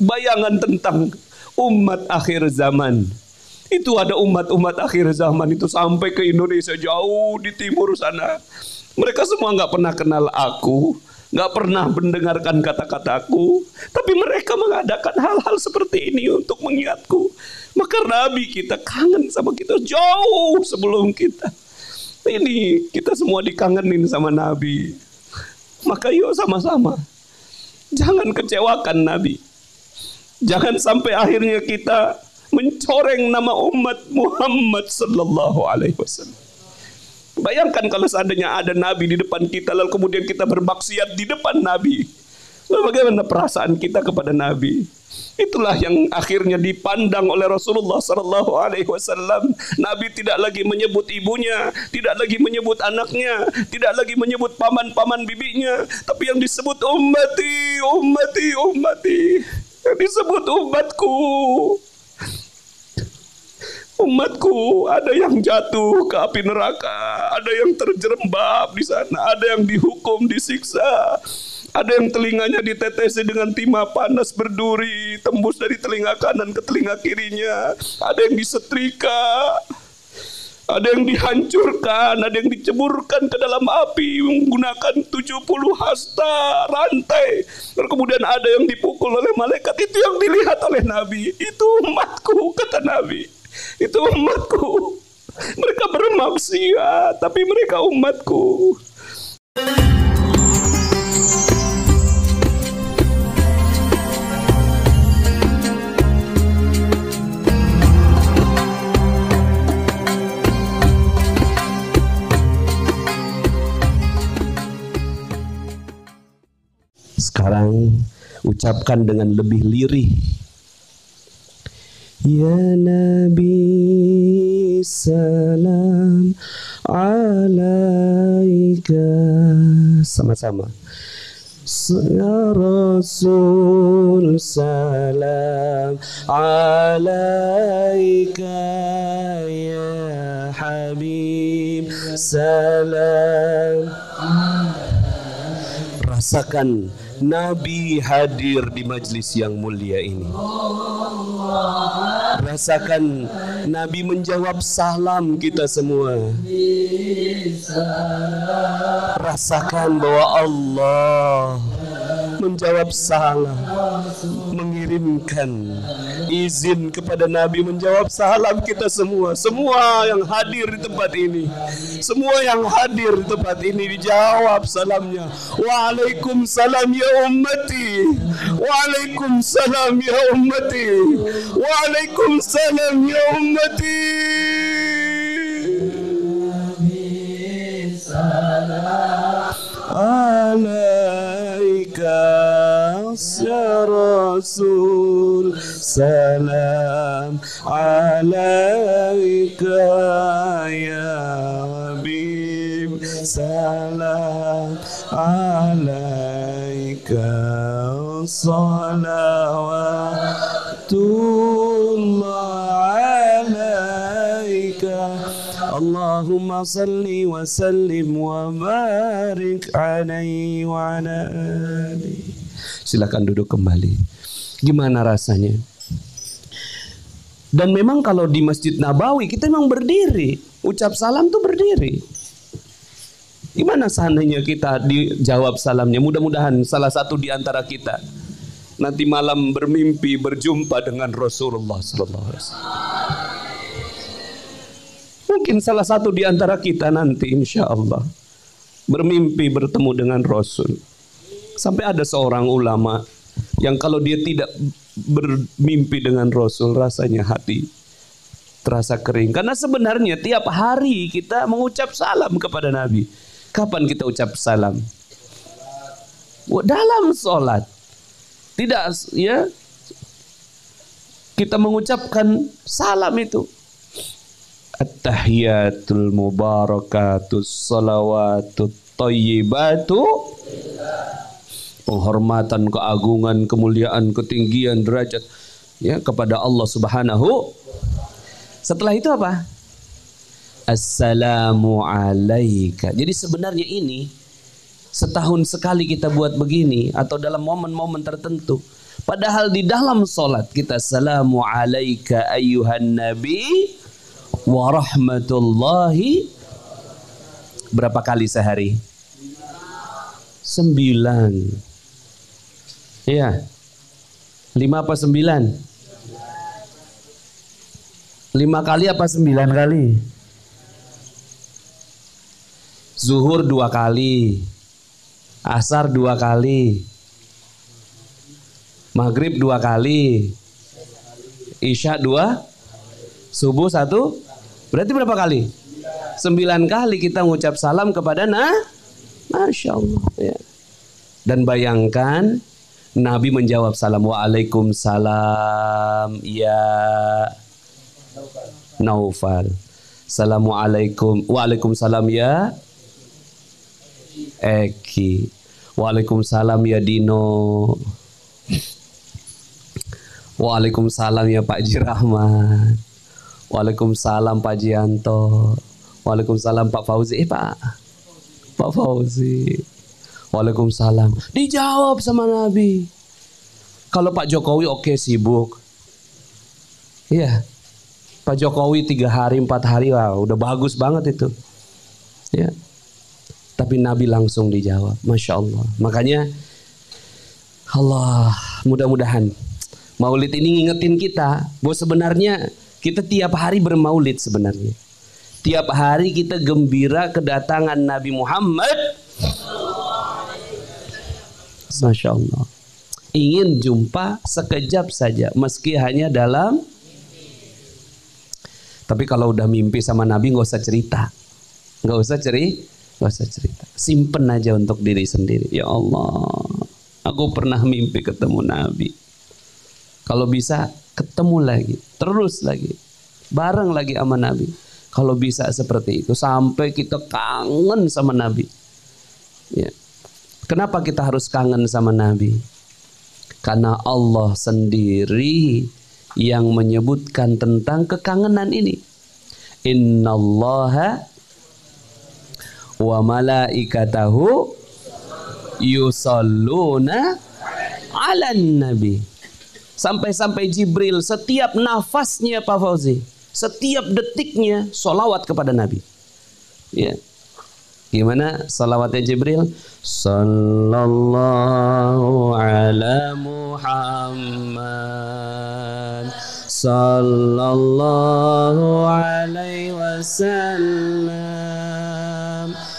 bayangan tentang umat akhir zaman. Itu ada umat-umat akhir zaman itu sampai ke Indonesia, jauh di timur sana. Mereka semua nggak pernah kenal aku, nggak pernah mendengarkan kata-kataku, tapi mereka mengadakan hal-hal seperti ini untuk mengingatku. Maka Nabi kita kangen sama kita jauh sebelum kita. Ini kita semua dikangenin sama Nabi. Maka yuk sama-sama, jangan kecewakan Nabi. Jangan sampai akhirnya kita mencoreng nama umat Muhammad sallallahu alaihi wasallam. Bayangkan kalau seandainya ada Nabi di depan kita, lalu kemudian kita bermaksiat di depan Nabi. Lalu bagaimana perasaan kita kepada Nabi? Itulah yang akhirnya dipandang oleh Rasulullah sallallahu alaihi wasallam. Nabi tidak lagi menyebut ibunya, tidak lagi menyebut anaknya, tidak lagi menyebut paman-paman bibinya, tapi yang disebut ummati, ummati, ummati. Yang disebut umatku. Umatku, ada yang jatuh ke api neraka, ada yang terjerembab di sana, ada yang dihukum, disiksa, ada yang telinganya ditetesi dengan timah panas berduri, tembus dari telinga kanan ke telinga kirinya, ada yang disetrika, ada yang dihancurkan, ada yang diceburkan ke dalam api menggunakan 70 hasta rantai, dan kemudian ada yang dipukul oleh malaikat. Itu yang dilihat oleh Nabi. Itu umatku, kata Nabi. Itu umatku. Mereka bermaksiat, tapi mereka umatku. Sekarang ucapkan dengan lebih lirih. Ya Nabi salam alaika. Sama-sama. Ya Rasul salam alaika. Ya Habib salam. Rasakan Nabi hadir di majlis yang mulia ini. Rasakan Nabi menjawab salam kita semua. Rasakan bahwa Allah menjawab salam, mengirimkan izin kepada Nabi menjawab salam kita semua. Semua yang hadir di tempat ini, semua yang hadir di tempat ini dijawab salamnya. Waalaikumsalam ya ummati, waalaikumsalam ya ummati, waalaikumsalam ya ummati. Alaika ya Rasul salam alaika ya Habib salam alaika salawatullah alaika. Allahumma salli wa sallim wa barik alaihi wa ala alihi. Silakan duduk kembali. Gimana rasanya? Dan memang kalau di Masjid Nabawi kita memang berdiri, ucap salam tuh berdiri. Gimana seandainya kita dijawab salamnya? Mudah-mudahan salah satu di antara kita nanti malam bermimpi berjumpa dengan Rasulullah sallallahu alaihi wasallam. Mungkin salah satu di antara kita nanti insya Allah bermimpi bertemu dengan Rasul. Sampai ada seorang ulama yang kalau dia tidak bermimpi dengan Rasul rasanya hati terasa kering. Karena sebenarnya tiap hari kita mengucap salam kepada Nabi. Kapan kita ucap salam? Dalam sholat. Tidak ya, kita mengucapkan salam itu. At-tahiyatul mubarakatus salawatut thayyibatu. Penghormatan, keagungan, kemuliaan, ketinggian, derajat ya kepada Allah Subhanahu. Setelah itu apa? Assalamu alaika. Jadi sebenarnya ini setahun sekali kita buat begini atau dalam momen-momen tertentu Padahal di dalam sholat kita salamu alaika ayyuhan nabi wa rahmatullahi berapa kali sehari? 9. Iya. 5 apa 9? 5 kali apa 9 kali? Zuhur 2 kali. Asar 2 kali. Maghrib 2 kali. Isya 2. Subuh 1. Berarti berapa kali? 9 kali kita mengucap salam kepada Masya Allah ya. Dan bayangkan Nabi menjawab salam, waalaikumsalam ya Naufal, assalamualaikum, waalaikumsalam ya Eki, waalaikumsalam ya Dino, waalaikumsalam ya Pak Jirahman, waalaikumsalam Pak Jianto, waalaikumsalam Pak Fauzi, Pak Fauzi, waalaikumsalam. Dijawab sama Nabi. Kalau Pak Jokowi oke, sibuk. Iya. Pak Jokowi 3 hari 4 hari wah, udah bagus banget itu. Ya. Tapi Nabi langsung dijawab. Masya Allah. Makanya Allah, mudah-mudahan Maulid ini ngingetin kita bahwa sebenarnya kita tiap hari bermaulid sebenarnya. Tiap hari kita gembira kedatangan Nabi Muhammad. Masya Allah. Ingin jumpa sekejap saja, meski hanya dalam. Tapi kalau udah mimpi sama Nabi nggak usah cerita, nggak usah cerita. Simpen aja untuk diri sendiri. Ya Allah, aku pernah mimpi ketemu Nabi. Kalau bisa ketemu lagi, terus lagi, bareng lagi sama Nabi. Kalau bisa seperti itu sampai kita kangen sama Nabi. Ya. Kenapa kita harus kangen sama Nabi? Karena Allah sendiri yang menyebutkan tentang kekangenan ini. Innallaha wa malaikatahu yusalluna 'alan nabi. Sampai-sampai Jibril setiap nafasnya Pak Fauzi, setiap detiknya sholawat kepada Nabi. Ya. Gimana sholawatnya Jibril? Sallallahu ala Muhammad, sallallahu alaihi wasallam,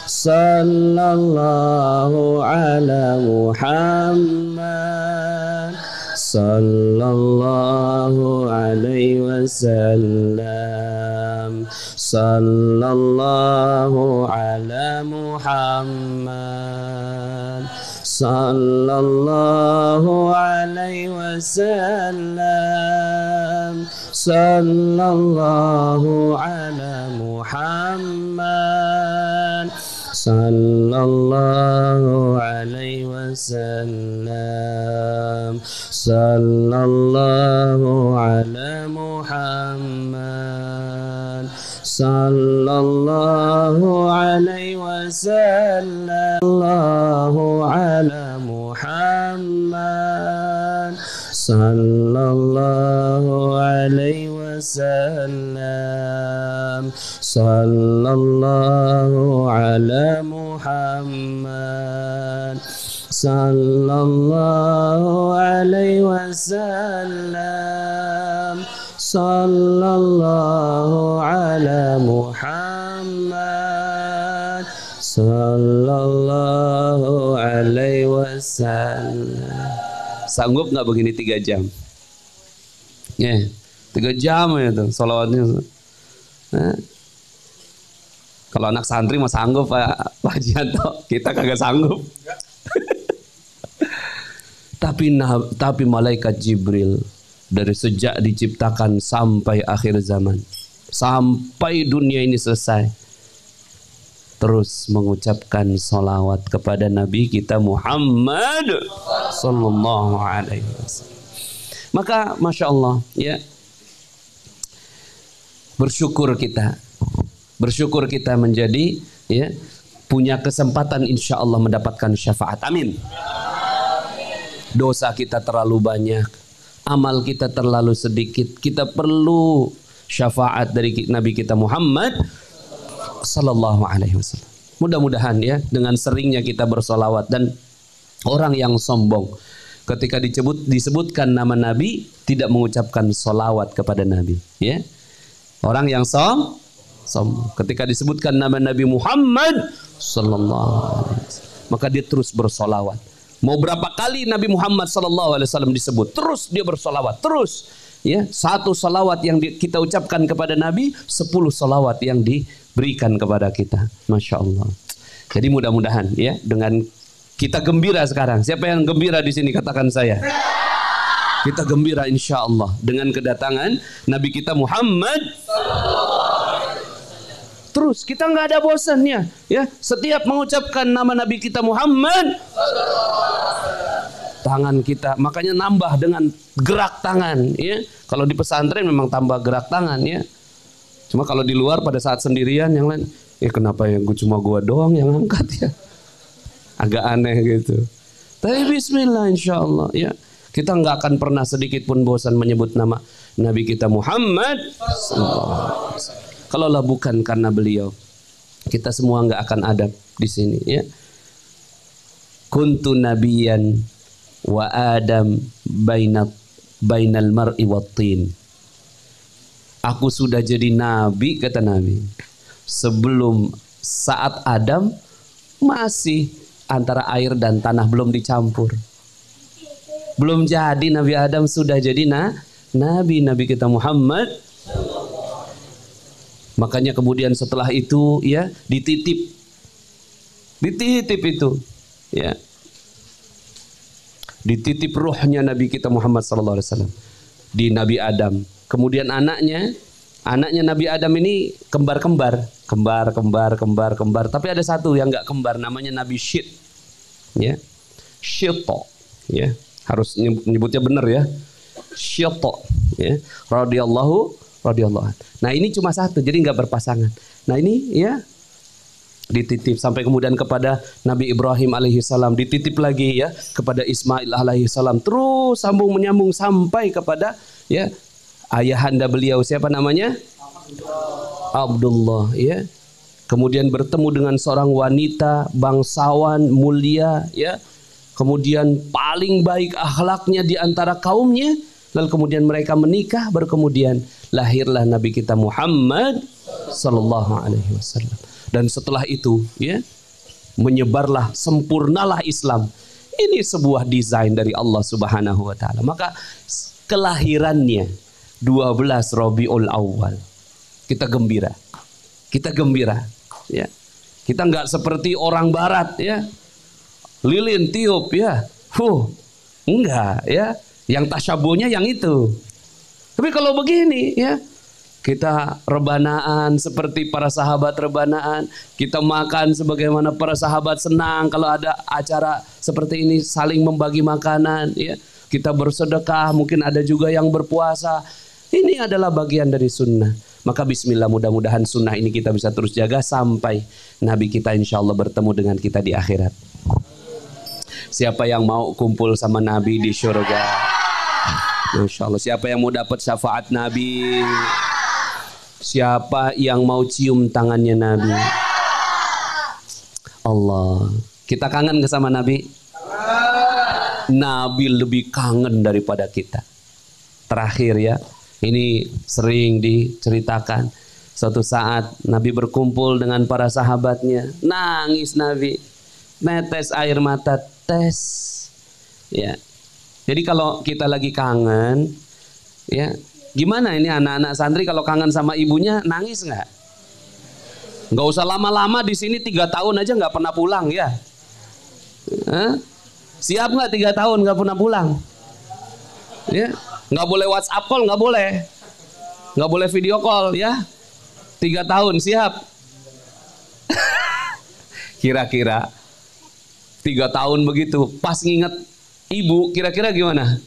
sallallahu ala Muhammad, sallallahu alaihi wasallam, sallallahu ala Muhammad, sallallahu alaihi wasallam, sallallahu ala Muhammad, sallallahu alaihi wasallam, sallallahu ala Muhammad, sallallahu alaihi wasallam, sallallahu ala Muhammad, sallallahu alaihi wasallam, sallallahu ala Muhammad, sallallahu alaihi wasallam, sallallahu ala Muhammad, sallallahu alaihi wasallam. Sanggup nggak begini 3 jam? Ya, 3 jam ya tuh sholawatnya. Nah, kalau anak santri mah sanggup Pak Jianto, kita kagak sanggup. Tapi malaikat Jibril dari sejak diciptakan sampai akhir zaman, sampai dunia ini selesai, terus mengucapkan salawat kepada Nabi kita Muhammad sallallahu alaihi wasallam. Maka Masya Allah ya, bersyukur kita menjadi ya, punya kesempatan insya Allah mendapatkan syafaat. Amin. Dosa kita terlalu banyak, amal kita terlalu sedikit. Kita perlu syafaat dari Nabi kita Muhammad sallallahu alaihi wasallam. Mudah-mudahan ya, dengan seringnya kita bersolawat. Dan orang yang sombong ketika disebutkan nama Nabi tidak mengucapkan solawat kepada Nabi, ya. Orang yang sombong ketika disebutkan nama Nabi Muhammad sallallahu alaihi wasallam, maka dia terus bersolawat. Mau berapa kali Nabi Muhammad sallallahu alaihi wasallam disebut, terus dia bersolawat, terus, ya. Satu solawat yang kita ucapkan kepada Nabi, 10 solawat yang diberikan kepada kita. Masya Allah. Jadi mudah-mudahan ya, dengan kita gembira sekarang. Siapa yang gembira di sini? Katakan saya. Kita gembira insya Allah dengan kedatangan Nabi kita Muhammad. Terus kita nggak ada bosannya, ya. Setiap mengucapkan nama Nabi kita Muhammad, tangan kita makanya nambah dengan gerak tangan, ya. Kalau di pesantren memang tambah gerak tangan, ya. Cuma kalau di luar pada saat sendirian yang lain, kenapa yang cuma gua doang yang angkat, ya? Agak aneh gitu. Tapi bismillah insya Allah, ya. Kita nggak akan pernah sedikit pun bosan menyebut nama Nabi kita Muhammad. Kalaulah bukan karena beliau, kita semua nggak akan ada di sini, ya. Kuntu nabiyan wa Adam bainal mar'i wattin. Aku sudah jadi nabi, kata Nabi, sebelum saat Adam masih antara air dan tanah belum dicampur. Belum jadi Nabi Adam sudah jadi Nabi kita Muhammad. Makanya kemudian setelah itu, ya, dititip itu, ya, dititip ruhnya Nabi kita Muhammad sallallahu alaihi wasallam di Nabi Adam. Kemudian anaknya Nabi Adam ini kembar. Tapi ada satu yang nggak kembar, namanya Nabi Syit, ya, Syito, ya, harus nyebutnya benar, ya, Syito, ya, radhiyallahu. Nah ini cuma satu, jadi nggak berpasangan. Nah ini, ya, dititip sampai kemudian kepada Nabi Ibrahim alaihissalam, dititip lagi, ya, kepada Ismail alaihissalam, terus sambung menyambung sampai kepada, ya, ayahanda beliau, siapa namanya? Abdullah, ya. Kemudian bertemu dengan seorang wanita bangsawan mulia, ya. Kemudian paling baik akhlaknya di antara kaumnya. Lalu kemudian mereka menikah, baru kemudian lahirlah Nabi kita Muhammad sallallahu alaihi wasallam. Dan setelah itu, ya, menyebarlah, sempurnalah Islam. Ini sebuah desain dari Allah Subhanahu wa taala. Maka kelahirannya 12 Rabiul Awal, kita gembira. Ya. Kita nggak seperti orang barat, ya. Lilin tiup, ya. Enggak, ya. Yang tasyabuhnya yang itu. Tapi kalau begini, ya, kita rebanaan seperti para sahabat rebanaan. Kita makan sebagaimana para sahabat senang kalau ada acara seperti ini, saling membagi makanan, ya. Kita bersedekah, mungkin ada juga yang berpuasa. Ini adalah bagian dari sunnah. Maka bismillah, mudah-mudahan sunnah ini kita bisa terus jaga sampai Nabi kita insya Allah bertemu dengan kita di akhirat. Siapa yang mau kumpul sama Nabi di surga? Masya Allah. Siapa yang mau dapat syafaat Nabi? Siapa yang mau cium tangannya Nabi? Allah. Kita kangen ke sama Nabi? Nabi lebih kangen daripada kita. Terakhir, ya, ini sering diceritakan. Suatu saat Nabi berkumpul dengan para sahabatnya. Nangis Nabi. Netes air mata, tes. Ya. Jadi kalau kita lagi kangen, ya, gimana ini anak-anak santri kalau kangen sama ibunya nangis nggak? Nggak usah lama-lama di sini 3 tahun aja nggak pernah pulang, ya. Siap nggak 3 tahun nggak pernah pulang? Ya, nggak boleh WhatsApp call, nggak boleh video call, ya. 3 tahun siap? Kira-kira 3 tahun begitu, pas nginget ibu, kira-kira gimana?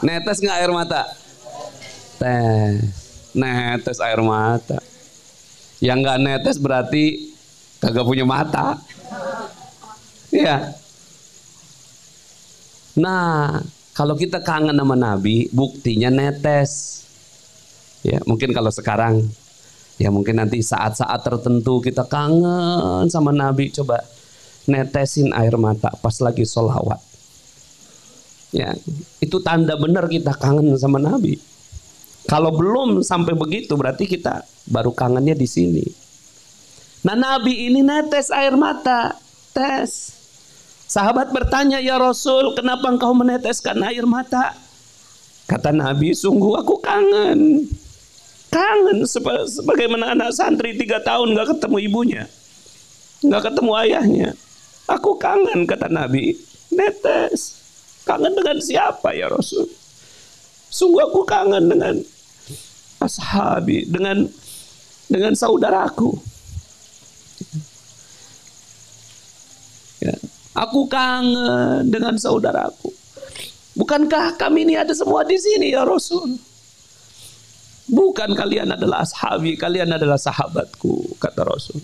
Netes nggak air mata? Netes air mata. Yang nggak netes berarti kagak punya mata. Iya. Nah, kalau kita kangen sama Nabi, buktinya netes. Ya, mungkin kalau sekarang, ya mungkin nanti saat-saat tertentu kita kangen sama Nabi, coba netesin air mata pas lagi sholawat. Ya, itu tanda benar kita kangen sama Nabi. Kalau belum sampai begitu, berarti kita baru kangennya di sini. Nah, Nabi ini netes air mata, tes. Sahabat bertanya, ya Rasul, kenapa engkau meneteskan air mata? Kata Nabi, sungguh aku kangen. Kangen sebagaimana anak santri 3 tahun gak ketemu ibunya, gak ketemu ayahnya. Aku kangen, kata Nabi, netes. Kangen dengan siapa ya Rasul? Sungguh aku kangen dengan ashabi, dengan saudaraku. Ya. Aku kangen dengan saudaraku. Bukankah kami ini ada semua di sini ya Rasul? Bukan, kalian adalah ashabi, kalian adalah sahabatku, kata Rasul.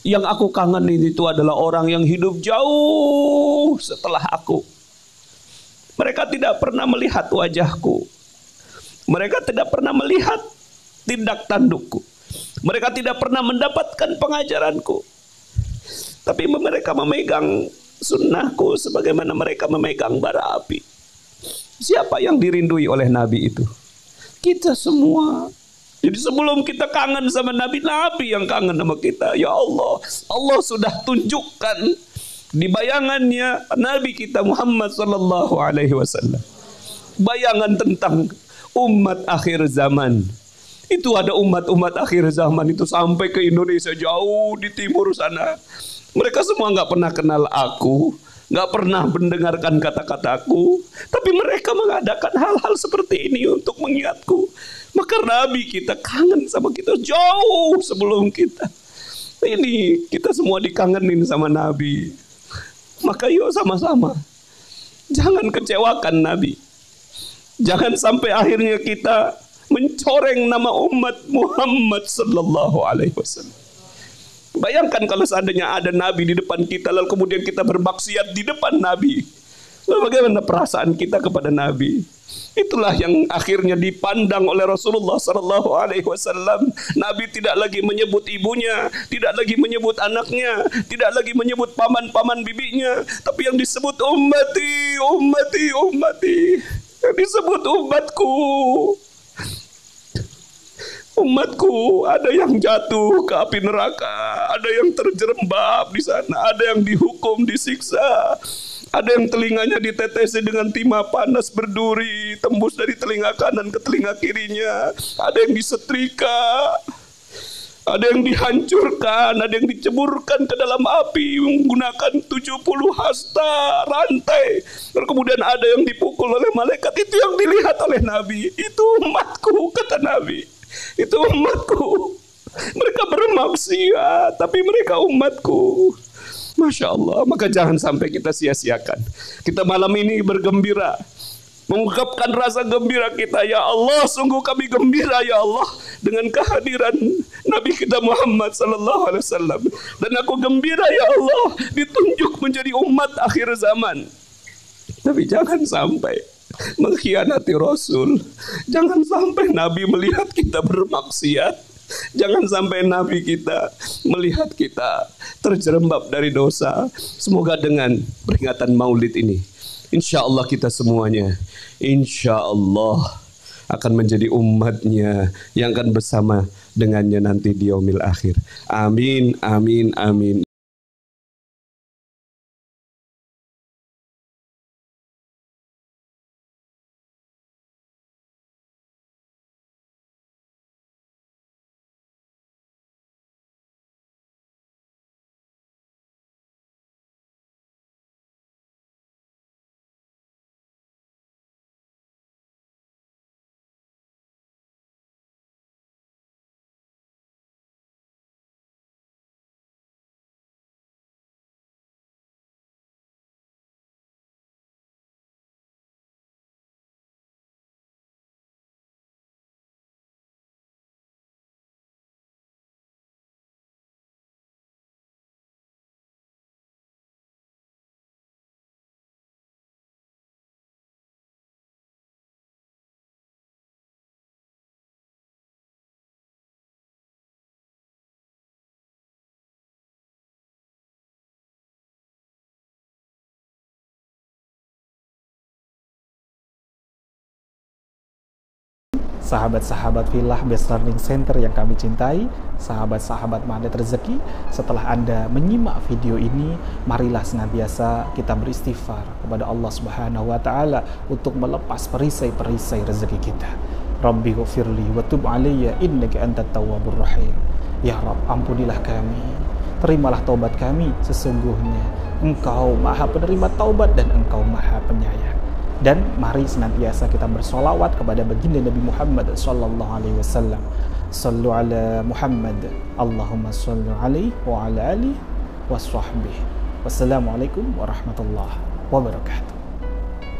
Yang aku kangen itu adalah orang yang hidup jauh setelah aku. Mereka tidak pernah melihat wajahku. Mereka tidak pernah melihat tindak tandukku. Mereka tidak pernah mendapatkan pengajaranku. Tapi mereka memegang sunnahku sebagaimana mereka memegang bara api. Siapa yang dirindui oleh Nabi itu? Kita semua. Jadi sebelum kita kangen sama Nabi, Nabi yang kangen sama kita. Ya Allah, Allah sudah tunjukkan di bayangannya Nabi kita Muhammad sallallahu alaihi wasallam. Bayangan tentang umat akhir zaman. Itu ada umat-umat akhir zaman itu sampai ke Indonesia, jauh di timur sana. Mereka semua nggak pernah kenal aku, nggak pernah mendengarkan kata-kataku, tapi mereka mengadakan hal-hal seperti ini untuk mengingatku. Maka Nabi kita kangen sama kita jauh sebelum kita. Ini kita semua dikangenin sama Nabi. Maka yuk sama-sama, jangan kecewakan Nabi. Jangan sampai akhirnya kita mencoreng nama umat Muhammad sallallahu alaihi wasallam. Bayangkan kalau seandainya ada Nabi di depan kita, lalu kemudian kita bermaksiat di depan Nabi. Lalu bagaimana perasaan kita kepada Nabi? Itulah yang akhirnya dipandang oleh Rasulullah sallallahu alaihi wasallam. Nabi tidak lagi menyebut ibunya, tidak lagi menyebut anaknya, tidak lagi menyebut paman-paman bibinya, tapi yang disebut ummati, ummati, ummati. Yang disebut umatku. Umatku, ada yang jatuh ke api neraka, ada yang terjerembab di sana, ada yang dihukum, disiksa, ada yang telinganya ditetesi dengan timah panas berduri, tembus dari telinga kanan ke telinga kirinya, ada yang disetrika, ada yang dihancurkan, ada yang diceburkan ke dalam api menggunakan 70 hasta rantai, dan kemudian ada yang dipukul oleh malaikat. Itu yang dilihat oleh Nabi. Itu umatku, kata Nabi. Itu umatku. Mereka bermaksiat, tapi mereka umatku. Masya Allah. Maka jangan sampai kita sia-siakan. Kita malam ini bergembira, mengungkapkan rasa gembira kita. Ya Allah, sungguh kami gembira ya Allah dengan kehadiran Nabi kita Muhammad sallallahu alaihi wasallam. Dan aku gembira ya Allah ditunjuk menjadi umat akhir zaman. Tapi jangan sampai mengkhianati Rasul. Jangan sampai Nabi melihat kita bermaksiat. Jangan sampai Nabi kita melihat kita terjerembab dari dosa. Semoga dengan peringatan Maulid ini, insya Allah kita semuanya, insya Allah akan menjadi umatnya yang akan bersama dengannya nanti di yaumil akhir. Amin, amin, amin. sahabat-sahabat Filah Best Learning Center yang kami cintai, sahabat-sahabat Magnet Rezeki, setelah Anda menyimak video ini, marilah senantiasa kita beristighfar kepada Allah Subhanahu wa taala untuk melepas perisai-perisai rezeki kita. Rabbi ghfirli wa tub alayya innaka antat tawwabur rahim. Ya Rabb, ampunilah kami, terimalah taubat kami, sesungguhnya Engkau Maha Penerima taubat dan Engkau Maha Penyayang. Dan mari senantiasa kita bersolawat kepada baginda Nabi Muhammad sallallahu alaihi wasallam. Sallu ala Muhammad, Allahumma salli alaihi wa ala alihi wa sahbihi. Wassalamualaikum warahmatullahi wabarakatuh.